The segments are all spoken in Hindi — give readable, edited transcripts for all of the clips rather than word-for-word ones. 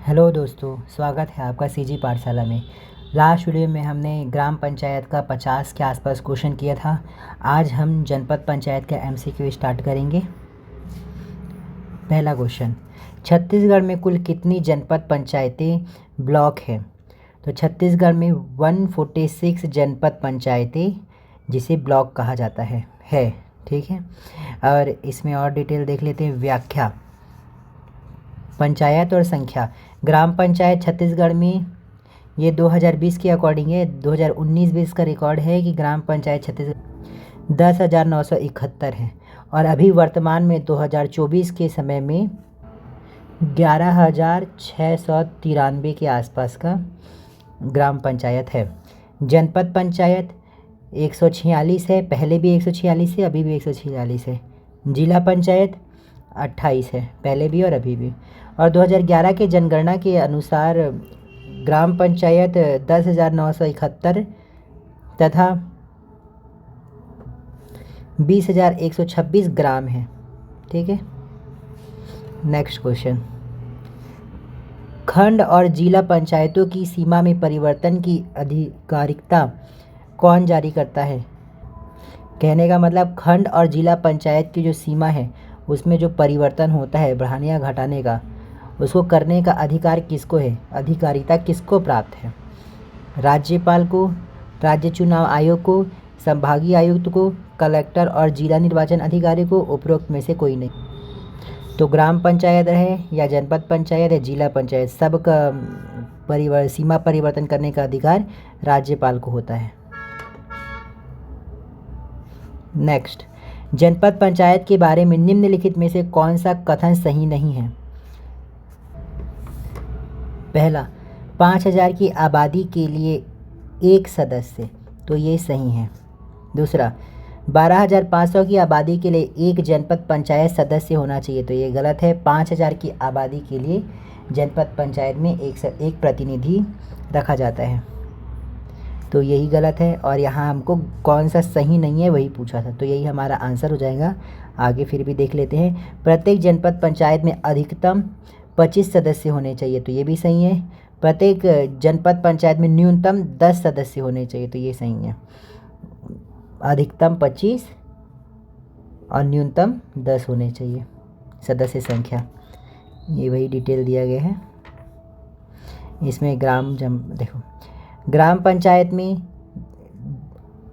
हेलो दोस्तों, स्वागत है आपका सीजी पाठशाला में। लास्ट वीडियो में हमने ग्राम पंचायत का 50 के आसपास क्वेश्चन किया था। आज हम जनपद पंचायत का एमसीक्यू स्टार्ट करेंगे। पहला क्वेश्चन, छत्तीसगढ़ में कुल कितनी जनपद पंचायतें ब्लॉक हैं? तो छत्तीसगढ़ में 146 जनपद पंचायतें जिसे ब्लॉक कहा जाता है। ठीक है, और इसमें और डिटेल देख लेते हैं। व्याख्या, पंचायत और संख्या। ग्राम पंचायत छत्तीसगढ़ में ये 2020 के अकॉर्डिंग है। 2019-20 का रिकॉर्ड है कि ग्राम पंचायत छत्तीसगढ़ 10,971 है, और अभी वर्तमान में 2024 के समय में 11,693 के आसपास का ग्राम पंचायत है। जनपद पंचायत 146 है, पहले भी 146 है, अभी भी 146 है। जिला पंचायत 28 है, पहले भी और अभी भी। और 2011 के जनगणना के अनुसार ग्राम पंचायत 10,971 तथा 20,126 ग्राम है। ठीक है, नेक्स्ट क्वेश्चन, खंड और जिला पंचायतों की सीमा में परिवर्तन की आधिकारिकता कौन जारी करता है? कहने का मतलब, खंड और जिला पंचायत की जो सीमा है उसमें जो परिवर्तन होता है, बढ़ाने या घटाने का, उसको करने का अधिकार किसको है, अधिकारिता किसको प्राप्त है? राज्यपाल को, राज्य चुनाव आयोग को, संभागीय आयुक्त को, कलेक्टर और जिला निर्वाचन अधिकारी को, उपरोक्त में से कोई नहीं। तो ग्राम पंचायत रहे या जनपद पंचायत या जिला पंचायत, सबका सीमा परिवर्तन करने का अधिकार राज्यपाल को होता है। नेक्स्ट, जनपद पंचायत के बारे में निम्नलिखित में से कौन सा कथन सही नहीं है? पहला, 5,000 की आबादी के लिए एक सदस्य, तो ये सही है। दूसरा, 12,500 की आबादी के लिए एक जनपद पंचायत सदस्य होना चाहिए, तो ये गलत है। 5,000 की आबादी के लिए जनपद पंचायत में एक प्रतिनिधि रखा जाता है, तो यही गलत है। और यहाँ हमको कौन सा सही नहीं है वही पूछा था, तो यही हमारा आंसर हो जाएगा। आगे फिर भी देख लेते हैं। प्रत्येक जनपद पंचायत में अधिकतम 25 सदस्य होने चाहिए, तो ये भी सही है। प्रत्येक जनपद पंचायत में न्यूनतम 10 सदस्य होने चाहिए, तो ये सही है। अधिकतम 25 और न्यूनतम 10 होने चाहिए सदस्य संख्या, ये वही डिटेल दिया गया है इसमें। देखो, ग्राम पंचायत में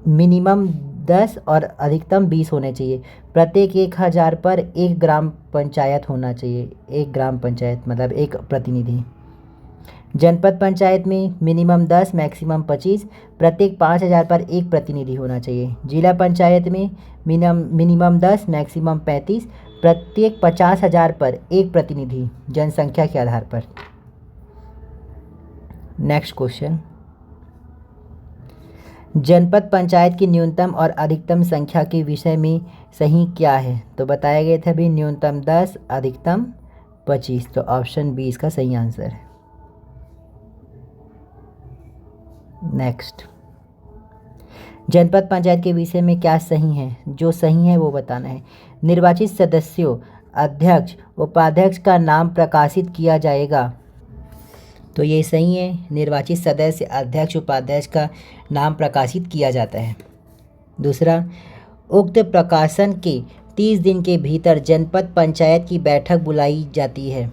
मिनिमम 10 और अधिकतम 20 होने चाहिए। प्रत्येक 1,000 पर एक ग्राम पंचायत होना चाहिए, एक ग्राम पंचायत मतलब एक प्रतिनिधि। जनपद पंचायत में मिनिमम 10 मैक्सिमम 25, प्रत्येक 5,000 पर एक प्रतिनिधि होना चाहिए। जिला पंचायत में मिनिमम 10 मैक्सिमम 35, प्रत्येक 50,000 पर एक प्रतिनिधि जनसंख्या के आधार पर। नेक्स्ट क्वेश्चन, जनपद पंचायत की न्यूनतम और अधिकतम संख्या के विषय में सही क्या है? तो बताया गया था अभी, न्यूनतम 10, अधिकतम 25, तो ऑप्शन बी इसका सही आंसर है। नेक्स्ट, जनपद पंचायत के विषय में क्या सही है? जो सही है वो बताना है। निर्वाचित सदस्यों, अध्यक्ष, उपाध्यक्ष का नाम प्रकाशित किया जाएगा, तो ये सही है। निर्वाचित सदस्य, अध्यक्ष, उपाध्यक्ष का नाम प्रकाशित किया जाता है। दूसरा, उक्त प्रकाशन के 30 दिन के भीतर जनपद पंचायत की बैठक बुलाई जाती है,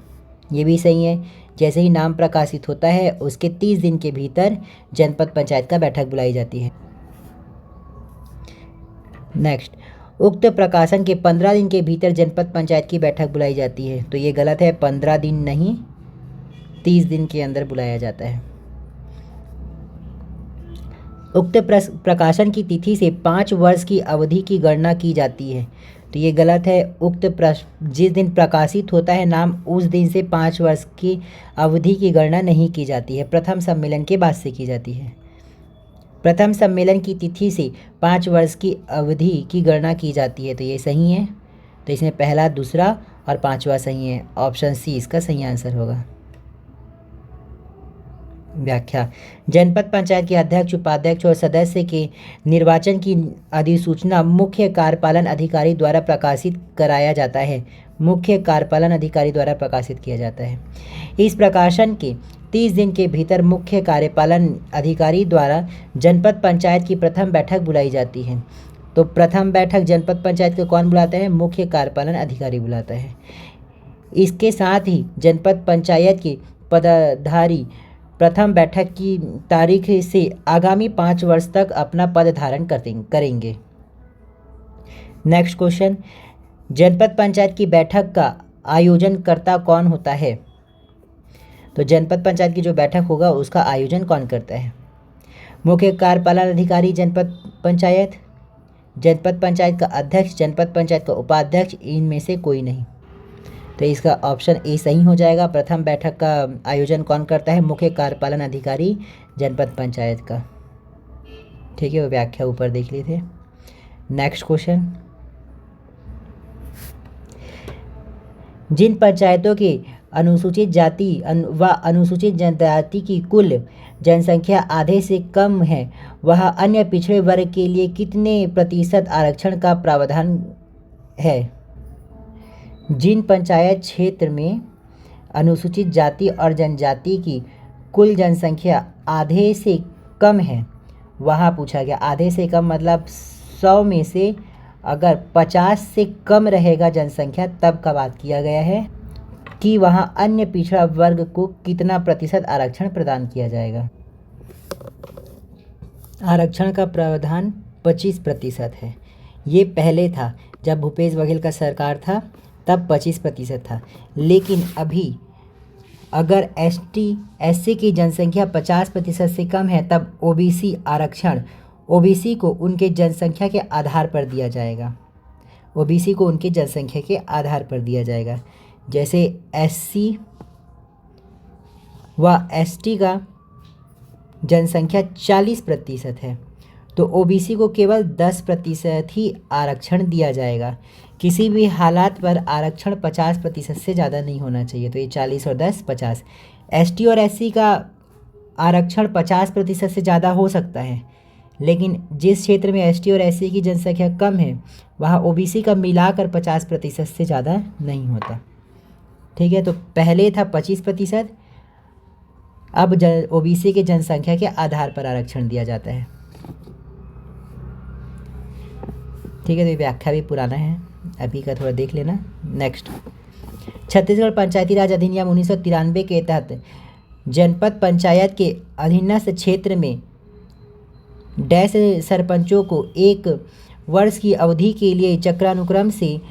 ये भी सही है। जैसे ही नाम प्रकाशित होता है उसके 30 दिन के भीतर जनपद पंचायत का बैठक बुलाई जाती है। नेक्स्ट, उक्त प्रकाशन के 15 दिन के भीतर जनपद पंचायत की बैठक बुलाई जाती है, तो ये गलत है। 15 दिन नहीं, 30 दिन के अंदर बुलाया जाता है। उक्त प्रकाशन की तिथि से 5 वर्ष की अवधि की गणना की जाती है, तो ये गलत है। जिस दिन प्रकाशित होता है नाम, उस दिन से 5 वर्ष की अवधि की गणना नहीं की जाती है, प्रथम सम्मेलन के बाद से की जाती है। प्रथम सम्मेलन की तिथि से 5 वर्ष की अवधि की गणना की जाती है, तो ये सही है। तो इसमें पहला, दूसरा और पांचवा सही है। ऑप्शन सी इसका सही आंसर होगा। व्याख्या, जनपद पंचायत के अध्यक्ष, उपाध्यक्ष और सदस्य के निर्वाचन की अधिसूचना मुख्य कार्यपालन अधिकारी द्वारा प्रकाशित कराया जाता है। मुख्य कार्यपालन अधिकारी द्वारा प्रकाशित किया जाता है। इस प्रकाशन के 30 दिन के भीतर मुख्य कार्यपालन अधिकारी द्वारा जनपद पंचायत की प्रथम बैठक बुलाई जाती है। तो प्रथम बैठक जनपद पंचायत को कौन बुलाता है? मुख्य कार्यपालन अधिकारी बुलाता है। इसके साथ ही जनपद पंचायत के पदाधिकारी प्रथम बैठक की तारीख से आगामी 5 वर्ष तक अपना पद धारण करेंगे। नेक्स्ट क्वेश्चन, जनपद पंचायत की बैठक का आयोजनकर्ता कौन होता है? तो जनपद पंचायत की जो बैठक होगा उसका आयोजन कौन करता है? मुख्य कार्यपालन अधिकारी जनपद पंचायत, जनपद पंचायत का अध्यक्ष, जनपद पंचायत का उपाध्यक्ष, इनमें से कोई नहीं। तो इसका ऑप्शन ए सही हो जाएगा। प्रथम बैठक का आयोजन कौन करता है? मुख्य कार्यपालन अधिकारी जनपद पंचायत का। ठीक है, वो व्याख्या ऊपर देख लिए थे। नेक्स्ट क्वेश्चन, जिन पंचायतों की अनुसूचित जाति व अनुसूचित जनजाति की कुल जनसंख्या आधे से कम है, वह अन्य पिछड़े वर्ग के लिए कितने प्रतिशत आरक्षण का प्रावधान है? जिन पंचायत क्षेत्र में अनुसूचित जाति और जनजाति की कुल जनसंख्या आधे से कम है, वहाँ पूछा गया। आधे से कम मतलब 100 में से अगर 50 से कम रहेगा जनसंख्या, तब का बात किया गया है कि वहाँ अन्य पिछड़ा वर्ग को कितना प्रतिशत आरक्षण प्रदान किया जाएगा। आरक्षण का प्रावधान 25% है। ये पहले था, जब भूपेश बघेल का सरकार था तब 25% था, लेकिन अभी अगर ST/SC की जनसंख्या 50% से कम है तब OBC आरक्षण OBC को उनके जनसंख्या के आधार पर दिया जाएगा। OBC को उनके जनसंख्या के आधार पर दिया जाएगा। जैसे SC व ST का जनसंख्या 40% है तो OBC को केवल 10% ही आरक्षण दिया जाएगा। किसी भी हालात पर आरक्षण 50% से ज़्यादा नहीं होना चाहिए। तो ये 40 और 10 50। ST और SC का आरक्षण 50% से ज़्यादा हो सकता है, लेकिन जिस क्षेत्र में ST और SC की जनसंख्या कम है वहाँ OBC का मिलाकर 50% से ज़्यादा नहीं होता। ठीक है, तो पहले था 25%, अब OBC के जनसंख्या के आधार पर आरक्षण दिया जाता है। ठीक है, तो ये व्याख्या भी पुराना है, अभी का थोड़ा देख लेना। नेक्स्ट, छत्तीसगढ़ पंचायती राज अधिनियम 1993 के तहत जनपद पंचायत के अधीनस्थ क्षेत्र में डैश सरपंचों को 1 वर्ष की अवधि के लिए चक्रानुक्रम से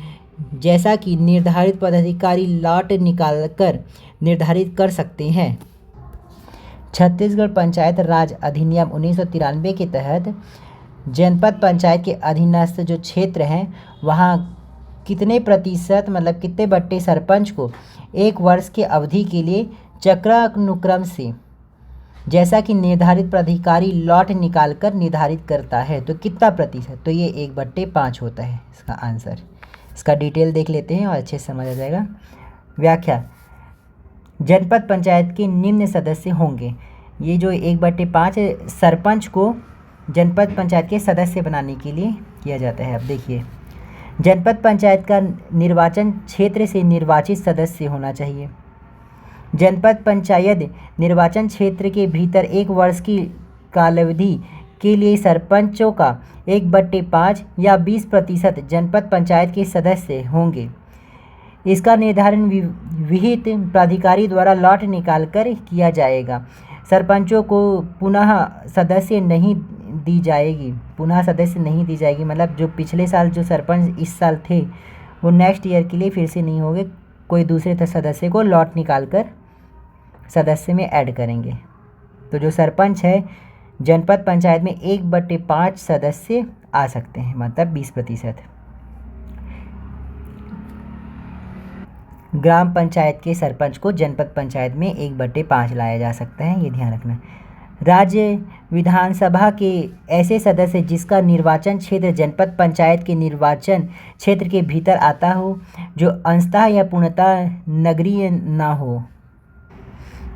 जैसा कि निर्धारित पदाधिकारी लॉट निकालकर निर्धारित कर सकते हैं। छत्तीसगढ़ पंचायत राज अधिनियम 1993 के तहत जनपद पंचायत के अधीनस्थ जो क्षेत्र हैं वहाँ कितने प्रतिशत मतलब कितने बट्टे सरपंच को 1 वर्ष के अवधि के लिए चक्रानुक्रम से जैसा कि निर्धारित पदाधिकारी लॉट निकाल कर निर्धारित करता है। तो कितना प्रतिशत? तो ये 1/5 होता है इसका आंसर। इसका डिटेल देख लेते हैं और अच्छे से समझ आ जाएगा। व्याख्या, जनपद पंचायत के निम्न सदस्य होंगे। ये जो 1/5 सरपंच को जनपद पंचायत के सदस्य बनाने के लिए किया जाता है। अब देखिए, जनपद पंचायत का निर्वाचन क्षेत्र से निर्वाचित सदस्य होना चाहिए। जनपद पंचायत निर्वाचन क्षेत्र के भीतर 1 वर्ष की कालावधि के लिए सरपंचों का 1/5 या 20% जनपद पंचायत के सदस्य होंगे। इसका निर्धारण विहित प्राधिकारी द्वारा लॉट निकालकर किया जाएगा। सरपंचों को पुनः सदस्य नहीं दी जाएगी। मतलब जो पिछले साल जो सरपंच इस साल थे वो नेक्स्ट ईयर के लिए फिर से नहीं होंगे, कोई दूसरे सदस्य को लॉट निकाल कर सदस्य में ऐड करेंगे। तो जो सरपंच है जनपद पंचायत में 1/5 सदस्य आ सकते हैं, मतलब 20%। ग्राम पंचायत के सरपंच को जनपद पंचायत में 1/5 लाया जा सकता है, ये ध्यान रखना। राज्य विधानसभा के ऐसे सदस्य जिसका निर्वाचन क्षेत्र जनपद पंचायत के निर्वाचन क्षेत्र के भीतर आता हो, जो अंशतः या पूर्णतः नगरीय ना हो।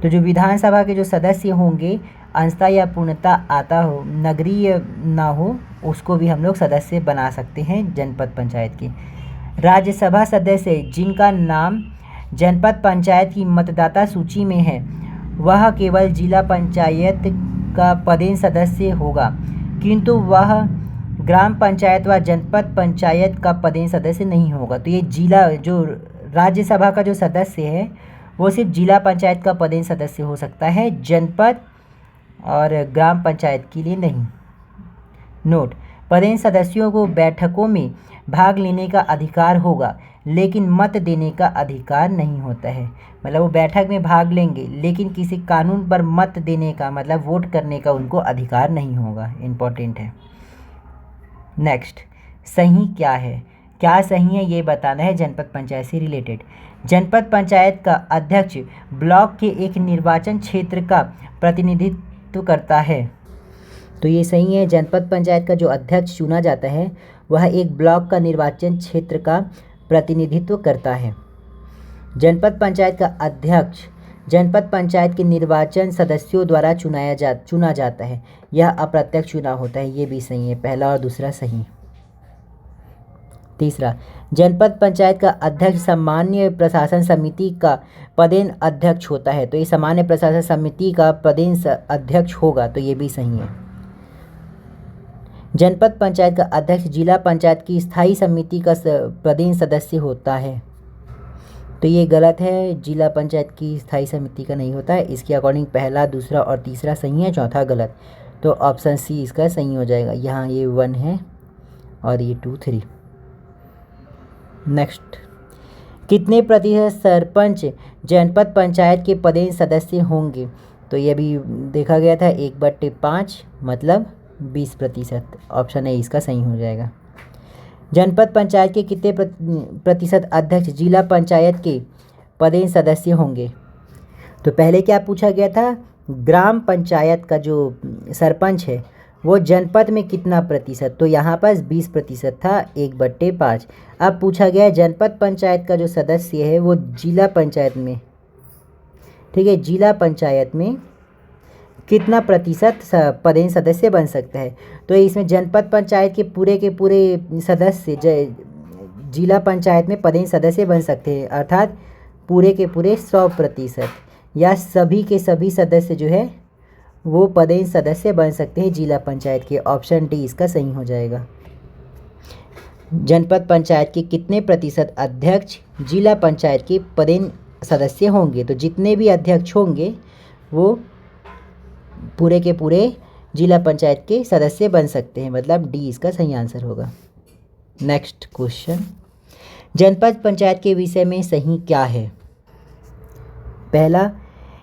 तो जो विधानसभा के जो सदस्य होंगे अंशतः या पूर्णतः आता हो, नगरीय ना हो, उसको भी हम लोग सदस्य बना सकते हैं जनपद पंचायत के। राज्यसभा सदस्य जिनका नाम जनपद पंचायत की मतदाता सूची में है वह केवल जिला पंचायत का पदेन सदस्य होगा, किंतु वह ग्राम पंचायत व जनपद पंचायत का पदेन सदस्य नहीं होगा। तो ये जिला जो राज्यसभा का जो सदस्य है वो सिर्फ जिला पंचायत का पदेन सदस्य हो सकता है, जनपद और ग्राम पंचायत के लिए नहीं। नोट: पदेन सदस्यों को बैठकों में भाग लेने का अधिकार होगा, लेकिन मत देने का अधिकार नहीं होता है। मतलब वो बैठक में भाग लेंगे लेकिन किसी कानून पर मत देने का मतलब वोट करने का उनको अधिकार नहीं होगा। इम्पोर्टेंट है। नेक्स्ट, सही क्या है? क्या सही है ये बताना है जनपद पंचायत से रिलेटेड। जनपद पंचायत का अध्यक्ष ब्लॉक के एक निर्वाचन क्षेत्र का प्रतिनिधित्व करता है। तो ये सही है। जनपद पंचायत का जो अध्यक्ष चुना जाता है वह एक ब्लॉक का निर्वाचन क्षेत्र का प्रतिनिधित्व करता है। जनपद पंचायत का अध्यक्ष जनपद पंचायत के निर्वाचन सदस्यों द्वारा चुना जाता है। यह अप्रत्यक्ष चुनाव होता है। ये भी सही है। पहला और दूसरा सही। तीसरा, जनपद पंचायत का अध्यक्ष सामान्य प्रशासन समिति का पदेन अध्यक्ष होता है। तो ये सामान्य प्रशासन समिति का पदेन अध्यक्ष होगा। तो ये भी सही है। जनपद पंचायत का अध्यक्ष जिला पंचायत की स्थायी समिति का पदेन सदस्य होता है। तो ये गलत है। जिला पंचायत की स्थायी समिति का नहीं होता है। इसके अकॉर्डिंग पहला, दूसरा और तीसरा सही है, चौथा गलत। तो ऑप्शन सी इसका सही हो जाएगा। यहाँ ये 1 है और ये 2, 3। नेक्स्ट, कितने प्रतिशत सरपंच जनपद पंचायत के पदेन सदस्य होंगे? तो ये भी देखा गया था 1/5 मतलब 20%। ऑप्शन ए इसका सही हो जाएगा। जनपद पंचायत के कितने प्रतिशत अध्यक्ष जिला पंचायत के पदेन सदस्य होंगे? तो पहले क्या पूछा गया था? ग्राम पंचायत का जो सरपंच है वो जनपद में कितना प्रतिशत? तो यहाँ पर 20% था, 1/5। अब पूछा गया है जनपद पंचायत का जो सदस्य है वो जिला पंचायत में, ठीक है, जिला पंचायत में कितना प्रतिशत पदेन सदस्य बन सकता है? तो इसमें जनपद पंचायत के पूरे सदस्य जिला पंचायत में पदेन सदस्य बन सकते हैं, अर्थात पूरे के पूरे 100% या सभी के सभी सदस्य जो है वो पदेन सदस्य बन सकते हैं जिला पंचायत के। ऑप्शन डी इसका सही हो जाएगा। जनपद पंचायत के कितने प्रतिशत अध्यक्ष जिला पंचायत के पदेन सदस्य होंगे? तो जितने भी अध्यक्ष होंगे वो पूरे के पूरे जिला पंचायत के सदस्य बन सकते हैं, मतलब डी इसका सही आंसर होगा। नेक्स्ट क्वेश्चन, जनपद पंचायत के विषय में सही क्या है? पहला,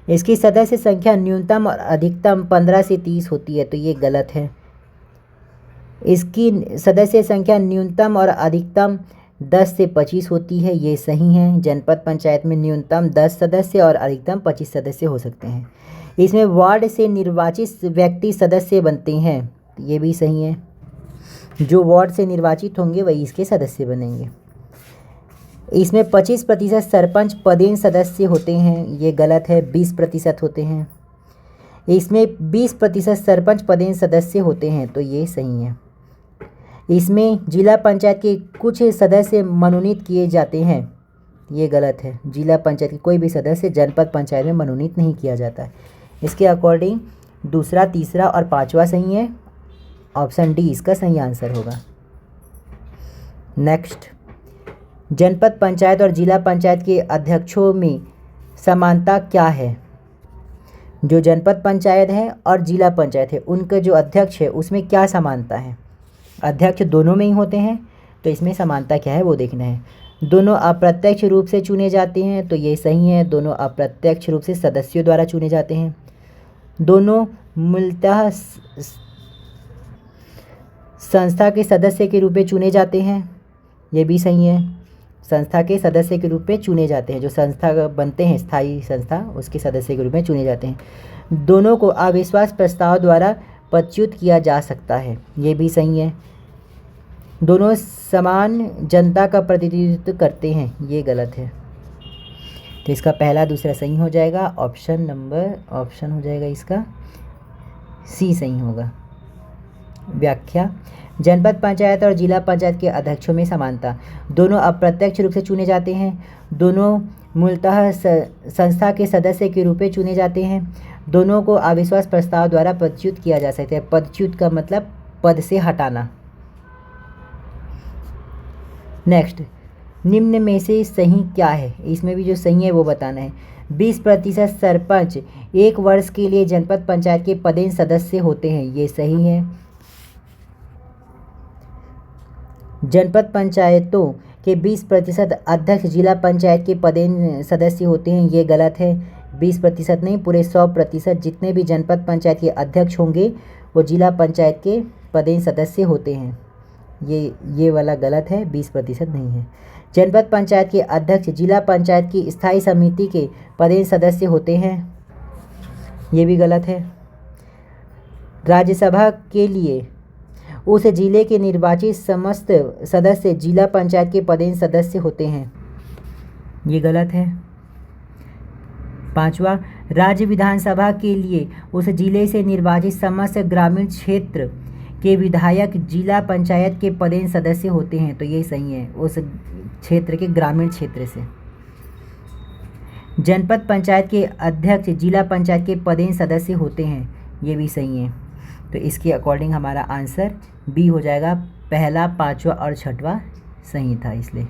इसकी सदस्य संख्या न्यूनतम और अधिकतम 15 से 30 होती है। तो ये गलत है। इसकी सदस्य संख्या न्यूनतम और अधिकतम 10 से 25 होती है। ये सही है। जनपद पंचायत में न्यूनतम 10 सदस्य और अधिकतम 25 सदस्य हो सकते हैं। इसमें वार्ड से निर्वाचित व्यक्ति सदस्य बनते हैं। ये भी सही है। जो वार्ड से निर्वाचित होंगे वही इसके सदस्य बनेंगे। इसमें 25% सरपंच पदेन सदस्य होते हैं। ये गलत है, 20% होते हैं। इसमें 20% सरपंच पदेन सदस्य होते हैं। तो ये सही है। इसमें जिला पंचायत के कुछ सदस्य मनोनीत किए जाते हैं। ये गलत है। जिला पंचायत के कोई भी सदस्य जनपद पंचायत में मनोनीत नहीं किया जाता है। इसके अकॉर्डिंग दूसरा, तीसरा और 5वां सही है। ऑप्शन डी इसका सही आंसर होगा। नेक्स्ट, जनपद पंचायत और जिला पंचायत के अध्यक्षों में समानता क्या है? जो जनपद पंचायत है और जिला पंचायत है उनके जो अध्यक्ष है उसमें क्या समानता है? अध्यक्ष दोनों में ही होते हैं, तो इसमें समानता क्या है वो देखना है। दोनों अप्रत्यक्ष रूप से चुने जाते हैं। तो ये सही है। दोनों अप्रत्यक्ष रूप से सदस्यों द्वारा चुने जाते हैं। दोनों मूलतः संस्था के सदस्य के रूप में चुने जाते हैं। ये भी सही है। संस्था के सदस्य के रूप में चुने जाते हैं। जो संस्था बनते हैं, स्थायी संस्था, उसके सदस्य के रूप में चुने जाते हैं। दोनों को अविश्वास प्रस्ताव द्वारा पदच्युत किया जा सकता है। ये भी सही है। दोनों समान जनता का प्रतिनिधित्व करते हैं। ये गलत है। तो इसका पहला, दूसरा सही हो जाएगा। ऑप्शन हो जाएगा इसका सी सही होगा। व्याख्या, जनपद पंचायत और जिला पंचायत के अध्यक्षों में समानता। दोनों अप्रत्यक्ष रूप से चुने जाते हैं। दोनों मूलतः संस्था के सदस्य के रूप में चुने जाते हैं। दोनों को अविश्वास प्रस्ताव द्वारा पदच्युत किया जा सकता है। पदच्युत का मतलब पद से हटाना। नेक्स्ट, निम्न में से सही क्या है? इसमें भी जो सही है वो बताना है। 20% सरपंच 1 वर्ष के लिए जनपद पंचायत के पदेन सदस्य होते हैं, ये सही है। जनपद पंचायतों के 20% अध्यक्ष जिला पंचायत के पदेन सदस्य होते हैं, ये गलत है। 20% नहीं, पूरे 100% जितने भी जनपद पंचायत के अध्यक्ष होंगे वो जिला पंचायत के पदेन सदस्य होते हैं। ये वाला गलत है, 20% नहीं है। जनपद पंचायत के अध्यक्ष जिला पंचायत की स्थायी समिति के पदेन सदस्य होते हैं, ये भी गलत है। राज्यसभा के लिए उस जिले के निर्वाचित समस्त सदस्य जिला पंचायत के पदेन सदस्य होते हैं, ये गलत है। 5वां, राज्य विधानसभा के लिए उस जिले से निर्वाचित समस्त ग्रामीण क्षेत्र के विधायक जिला पंचायत के पदेन सदस्य होते हैं, तो ये सही है, उस क्षेत्र के ग्रामीण क्षेत्र से। जनपद पंचायत के अध्यक्ष जिला पंचायत के पदेन सदस्य होते हैं, ये भी सही है। तो इसके अकॉर्डिंग हमारा आंसर बी हो जाएगा। पहला, 5वां और 6वां सही था इसलिए।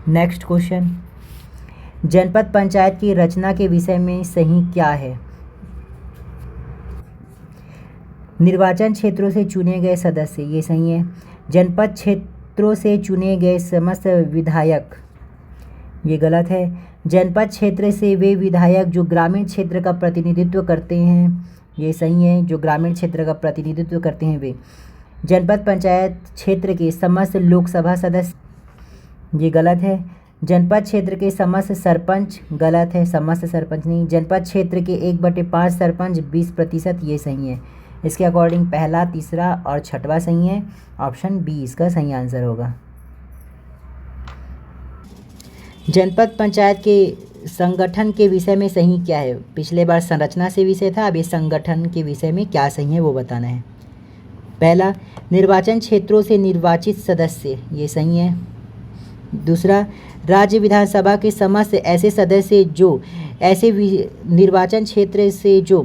नेक्स्ट क्वेश्चन, जनपद पंचायत की रचना के विषय में सही क्या है? निर्वाचन क्षेत्रों से चुने गए सदस्य, ये सही है। जनपद क्षेत्रों से चुने गए समस्त विधायक, ये गलत है। जनपद क्षेत्र से वे विधायक जो ग्रामीण क्षेत्र का प्रतिनिधित्व करते हैं, ये सही है, जो ग्रामीण क्षेत्र का प्रतिनिधित्व करते हैं वे। जनपद पंचायत क्षेत्र के समस्त लोकसभा सदस्य, ये गलत है। जनपद क्षेत्र के समस्त सरपंच, गलत है, समस्त सरपंच नहीं। जनपद क्षेत्र के 1/5 सरपंच 20%, ये सही है। इसके अकॉर्डिंग पहला, तीसरा और 6वां सही है। ऑप्शन बी इसका सही आंसर होगा। जनपद पंचायत के संगठन के विषय में सही क्या है? पिछले बार संरचना से विषय था, अब ये संगठन के विषय में क्या सही है वो बताना है। पहला, निर्वाचन क्षेत्रों से निर्वाचित सदस्य, ये सही है। दूसरा, राज्य विधानसभा के समस्त ऐसे सदस्य जो ऐसे निर्वाचन क्षेत्र से जो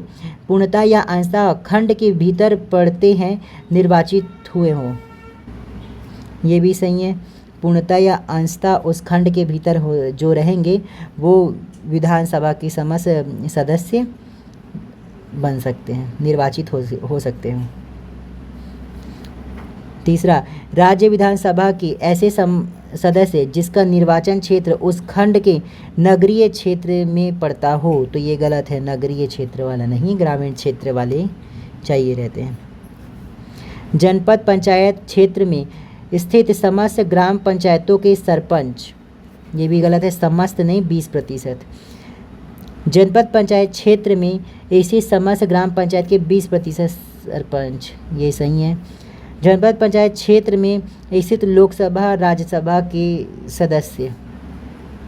पूर्णतः या अंशतः खंड के भीतर पड़ते हैं निर्वाचित हुए हों, ये भी सही है। पूर्णतः या अंशतः उस खंड के भीतर हो जो रहेंगे वो विधानसभा के समस्त सदस्य बन सकते हैं, निर्वाचित हो सकते हैं। तीसरा, राज्य विधानसभा के ऐसे सदस्य जिसका निर्वाचन क्षेत्र उस खंड के नगरीय क्षेत्र में पड़ता हो, तो ये गलत है, नगरीय क्षेत्र वाला नहीं, ग्रामीण क्षेत्र वाले चाहिए रहते हैं। जनपद पंचायत क्षेत्र में स्थित समस्त ग्राम पंचायतों के सरपंच, ये भी गलत है, समस्त नहीं, 20%। जनपद पंचायत क्षेत्र में ऐसी समस्त ग्राम पंचायत के 20% सरपंच, ये सही है। जनपद पंचायत क्षेत्र में स्थित लोकसभा राज्यसभा के सदस्य,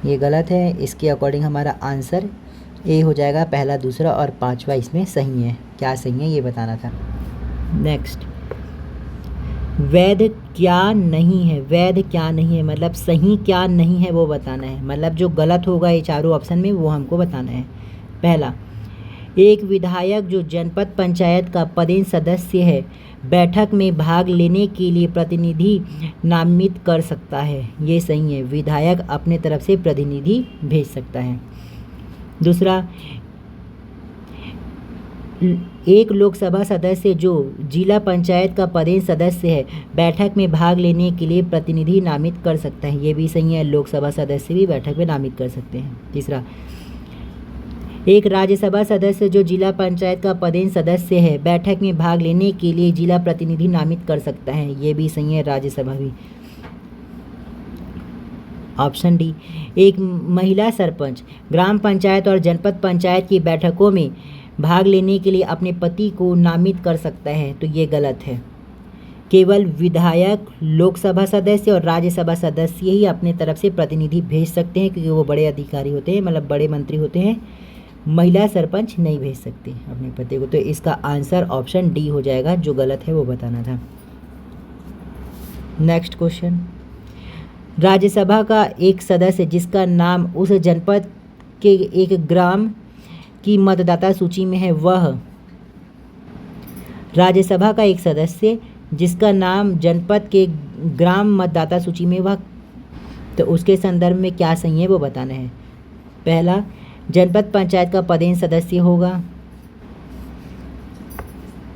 ये गलत है। इसके अकॉर्डिंग हमारा आंसर ए हो जाएगा। पहला, दूसरा और 5वां इसमें सही है। क्या सही है ये बताना था। नेक्स्ट, वैध क्या नहीं है? वैध क्या नहीं है मतलब सही क्या नहीं है वो बताना है, मतलब जो गलत होगा ये चारों ऑप्शन में वो हमको बताना है। पहला, एक विधायक जो जनपद पंचायत का पदेन सदस्य है बैठक में भाग लेने के लिए प्रतिनिधि नामित कर सकता है, ये सही है। विधायक अपने तरफ से प्रतिनिधि भेज सकता है। दूसरा, एक लोकसभा सदस्य जो जिला पंचायत का पदेन सदस्य है बैठक में भाग लेने के लिए प्रतिनिधि नामित कर सकता है, ये भी सही है। लोकसभा सदस्य भी बैठक में नामित कर सकते हैं। तीसरा, एक राज्यसभा सदस्य जो जिला पंचायत का पदेन सदस्य है बैठक में भाग लेने के लिए जिला प्रतिनिधि नामित कर सकता है, ये भी सही है, राज्यसभा भी। ऑप्शन डी, एक महिला सरपंच ग्राम पंचायत और जनपद पंचायत की बैठकों में भाग लेने के लिए अपने पति को नामित कर सकता है, तो ये गलत है। केवल विधायक, लोकसभा सदस्य और राज्यसभा सदस्य ही अपने तरफ से प्रतिनिधि भेज सकते हैं, क्योंकि वो बड़े अधिकारी होते हैं, मतलब बड़े मंत्री होते हैं। महिला सरपंच नहीं भेज सकती अपने पति को, तो इसका आंसर ऑप्शन डी हो जाएगा। जो गलत है वो बताना था। नेक्स्ट क्वेश्चन, राज्यसभा का एक सदस्य जिसका नाम उस जनपद के एक ग्राम की मतदाता सूची में है वह। राज्यसभा का एक सदस्य जिसका नाम जनपद के ग्राम मतदाता सूची में वह, तो उसके संदर्भ में क्या सही है वो बताना है। पहला, जनपद पंचायत का पदेन सदस्य होगा,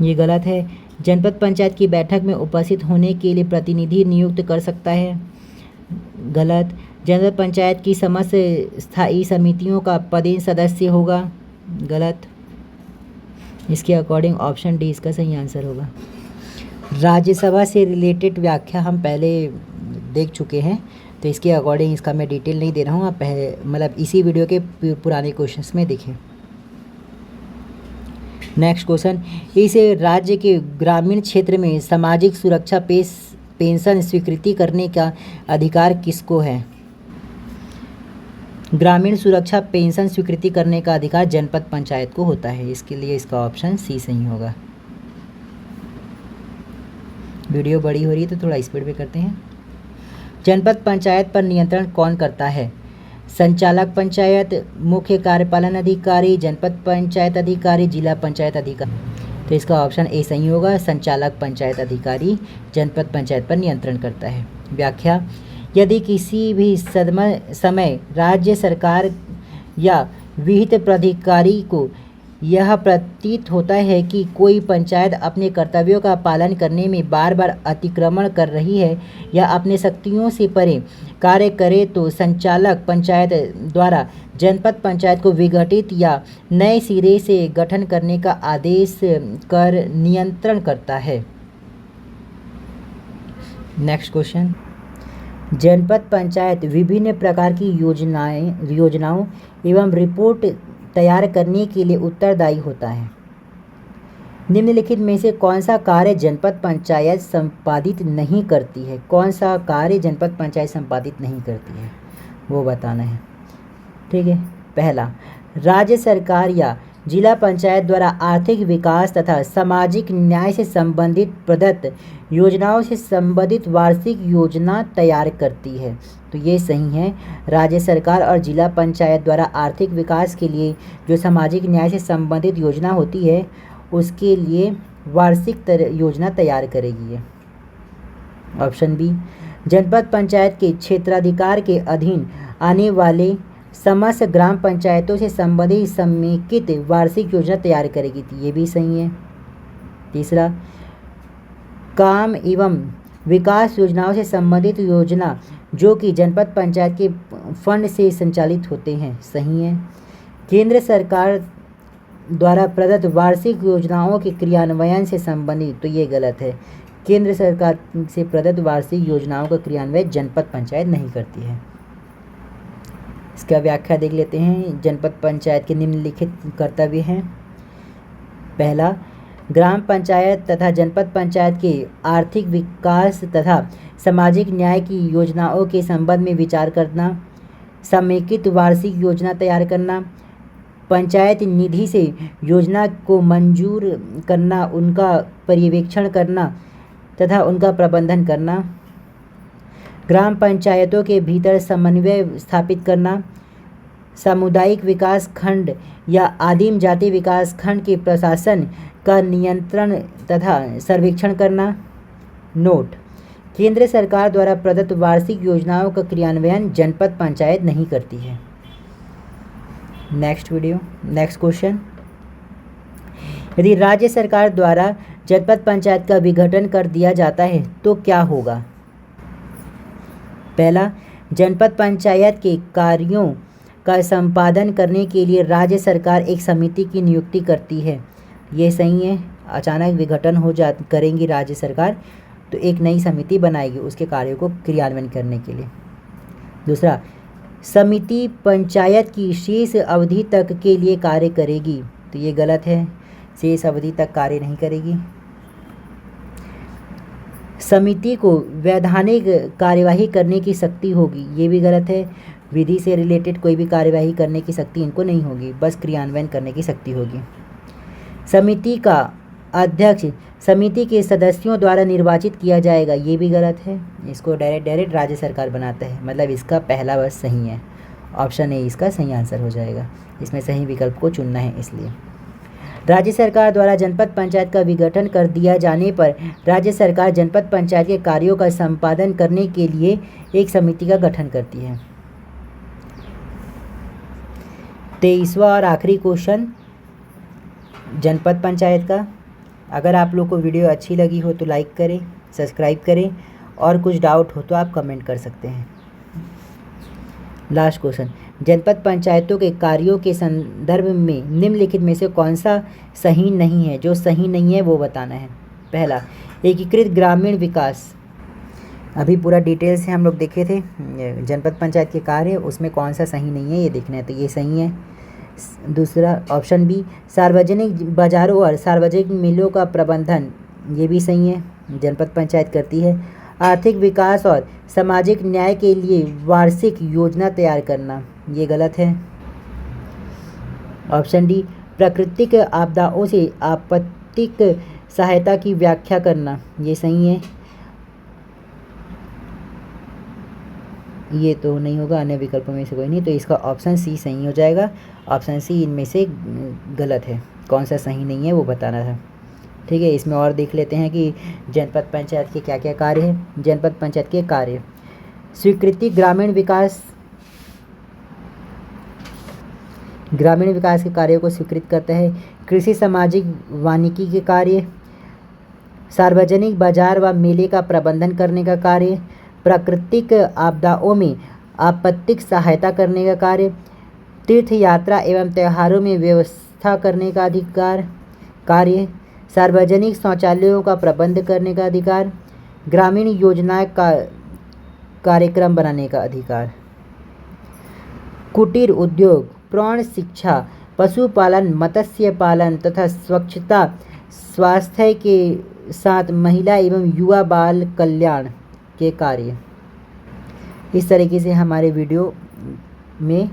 ये गलत है। जनपद पंचायत की बैठक में उपस्थित होने के लिए प्रतिनिधि नियुक्त कर सकता है, गलत। जनपद पंचायत की समस्त स्थायी समितियों का पदेन सदस्य होगा, गलत। इसके अकॉर्डिंग ऑप्शन डी इसका सही आंसर होगा। राज्यसभा से रिलेटेड व्याख्या हम पहले देख चुके हैं, तो इसके अकॉर्डिंग इसका मैं डिटेल नहीं दे रहा हूँ, आप मतलब इसी वीडियो के पुराने क्वेश्चंस में देखें। नेक्स्ट क्वेश्चन, इस राज्य के ग्रामीण क्षेत्र में सामाजिक सुरक्षा पेंशन स्वीकृति करने का अधिकार किसको है। ग्रामीण सुरक्षा पेंशन स्वीकृति करने का अधिकार जनपद पंचायत को होता है, इसके लिए इसका ऑप्शन सी सही होगा। वीडियो बड़ी हो रही है तो थोड़ा स्पीड में करते हैं। जनपद पंचायत पर नियंत्रण कौन करता है। संचालक पंचायत, मुख्य कार्यपालन अधिकारी, जनपद पंचायत अधिकारी, जिला पंचायत अधिकारी। तो इसका ऑप्शन ए सही होगा, संचालक पंचायत अधिकारी जनपद पंचायत पर नियंत्रण करता है। व्याख्या, यदि किसी भी समय राज्य सरकार या विहित प्राधिकारी को यह प्रतीत होता है कि कोई पंचायत अपने कर्तव्यों का पालन करने में बार बार अतिक्रमण कर रही है या अपने शक्तियों से परे कार्य करे तो संचालक पंचायत द्वारा जनपद पंचायत को विघटित या नए सिरे से गठन करने का आदेश कर नियंत्रण करता है। नेक्स्ट क्वेश्चन, जनपद पंचायत विभिन्न प्रकार की योजनाओं एवं रिपोर्ट तैयार करने के लिए उत्तरदायी होता है। निम्नलिखित में से कौन सा कार्य जनपद पंचायत संपादित नहीं करती है। कौन सा कार्य जनपद पंचायत संपादित नहीं करती है वो बताना है, ठीक है। पहला, राज्य सरकार या जिला पंचायत द्वारा आर्थिक विकास तथा सामाजिक न्याय से संबंधित प्रदत्त योजनाओं से संबंधित वार्षिक योजना तैयार करती है, तो ये सही है। राज्य सरकार और जिला पंचायत द्वारा आर्थिक विकास के लिए जो सामाजिक न्याय से संबंधित योजना होती है उसके लिए वार्षिक योजना तैयार करेगी ये। ऑप्शन बी, जनपद पंचायत के क्षेत्राधिकार के अधीन आने वाले समस्त ग्राम पंचायतों से संबंधित समेकित वार्षिक योजना तैयार करेगी, तो ये भी सही है। तीसरा, काम एवं विकास योजनाओं से संबंधित योजना जो कि जनपद पंचायत के फंड से संचालित होते हैं, सही है। केंद्र सरकार द्वारा प्रदत्त वार्षिक योजनाओं के क्रियान्वयन से संबंधित, तो ये गलत है। केंद्र सरकार से प्रदत्त वार्षिक योजनाओं का क्रियान्वयन जनपद पंचायत नहीं करती है। इसका व्याख्या देख लेते हैं। जनपद पंचायत के निम्नलिखित कर्तव्य हैं। पहला, ग्राम पंचायत तथा जनपद पंचायत के आर्थिक विकास तथा सामाजिक न्याय की योजनाओं के संबंध में विचार करना, समेकित वार्षिक योजना तैयार करना, पंचायत निधि से योजना को मंजूर करना, उनका पर्यवेक्षण करना तथा उनका प्रबंधन करना, ग्राम पंचायतों के भीतर समन्वय स्थापित करना, सामुदायिक विकास खंड या आदिम जाति विकास खंड के प्रशासन का नियंत्रण तथा सर्वेक्षण करना। नोट, केंद्र सरकार द्वारा प्रदत्त वार्षिक योजनाओं का क्रियान्वयन जनपद पंचायत नहीं करती है। नेक्स्ट क्वेश्चन, यदि राज्य सरकार द्वारा जनपद पंचायत का विघटन कर दिया जाता है तो क्या होगा। पहला, जनपद पंचायत के कार्यों का संपादन करने के लिए राज्य सरकार एक समिति की नियुक्ति करती है, ये सही है। अचानक विघटन करेंगी राज्य सरकार तो एक नई समिति बनाएगी उसके कार्यों को क्रियान्वयन करने के लिए। दूसरा, समिति पंचायत की शेष अवधि तक के लिए कार्य करेगी, तो ये गलत है, शेष अवधि तक कार्य नहीं करेगी। समिति को वैधानिक कार्यवाही करने की शक्ति होगी, ये भी गलत है। विधि से रिलेटेड कोई भी कार्यवाही करने की शक्ति इनको नहीं होगी, बस क्रियान्वयन करने की शक्ति होगी। समिति का अध्यक्ष समिति के सदस्यों द्वारा निर्वाचित किया जाएगा, ये भी गलत है। इसको डायरेक्ट राज्य सरकार बनाता है, मतलब इसका पहला वर्ष सही है। ऑप्शन ए इसका सही आंसर हो जाएगा। इसमें सही विकल्प को चुनना है इसलिए। राज्य सरकार द्वारा जनपद पंचायत का विघटन कर दिया जाने पर राज्य सरकार जनपद पंचायत के कार्यों का संपादन करने के लिए एक समिति का गठन करती है। 23वां और आखिरी क्वेश्चन जनपद पंचायत का। अगर आप लोग को वीडियो अच्छी लगी हो तो लाइक करें, सब्सक्राइब करें, और कुछ डाउट हो तो आप कमेंट कर सकते हैं। लास्ट क्वेश्चन, जनपद पंचायतों के कार्यों के संदर्भ में निम्नलिखित में से कौन सा सही नहीं है? जो सही नहीं है वो बताना है। पहला, एकीकृत ग्रामीण विकास। अभी पूरा डिटेल से हम लोग देखे थे जनपद पंचायत के कार्य, उसमें कौन सा सही नहीं है ये देखना है, तो ये सही है। दूसरा ऑप्शन बी, सार्वजनिक बाजारों और सार्वजनिक मिलों का प्रबंधन, ये भी सही है, जनपद पंचायत करती है। आर्थिक विकास और सामाजिक न्याय के लिए वार्षिक योजना तैयार करना, ये गलत है। ऑप्शन डी, प्राकृतिक आपदाओं से आपत्तिक सहायता की व्याख्या करना, ये सही है। ये तो नहीं होगा, अन्य विकल्पों में से कोई नहीं, तो इसका ऑप्शन सी सही हो जाएगा। ऑप्शन सी इनमें से गलत है। कौन सा सही नहीं है वो बताना था। ठीक है, इसमें और देख लेते हैं कि जनपद पंचायत के क्या क्या कार्य हैं। जनपद पंचायत के कार्य, स्वीकृति ग्रामीण विकास के कार्यों को स्वीकृत करता है। कृषि सामाजिक वानिकी के कार्य, सार्वजनिक बाजार व मेले का प्रबंधन करने का कार्य, प्राकृतिक आपदाओं में आपत्तिक सहायता करने का तीर्थ यात्रा एवं त्योहारों में व्यवस्था करने का कार्य, सार्वजनिक शौचालयों का प्रबंध करने का अधिकार, ग्रामीण योजनाएं का कार्यक्रम बनाने का अधिकार। कुटीर उद्योग, प्रौढ़ शिक्षा, पशुपालन, मत्स्य पालन तथा स्वच्छता, स्वास्थ्य के साथ महिला एवं युवा बाल कल्याण के कार्य। इस तरीके से हमारे वीडियो में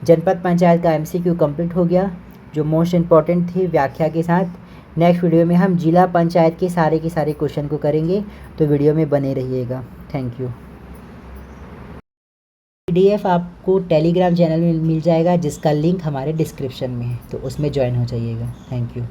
जनपद पंचायत का एमसीक्यू कंप्लीट हो गया, जो मोस्ट इम्पॉर्टेंट थी व्याख्या के साथ। नेक्स्ट वीडियो में हम जिला पंचायत के सारे क्वेश्चन को करेंगे, तो वीडियो में बने रहिएगा। Thank you. PDF आपको टेलीग्राम चैनल में मिल जाएगा, जिसका लिंक हमारे डिस्क्रिप्शन में है, तो उसमें ज्वाइन हो जाइएगा। Thank you.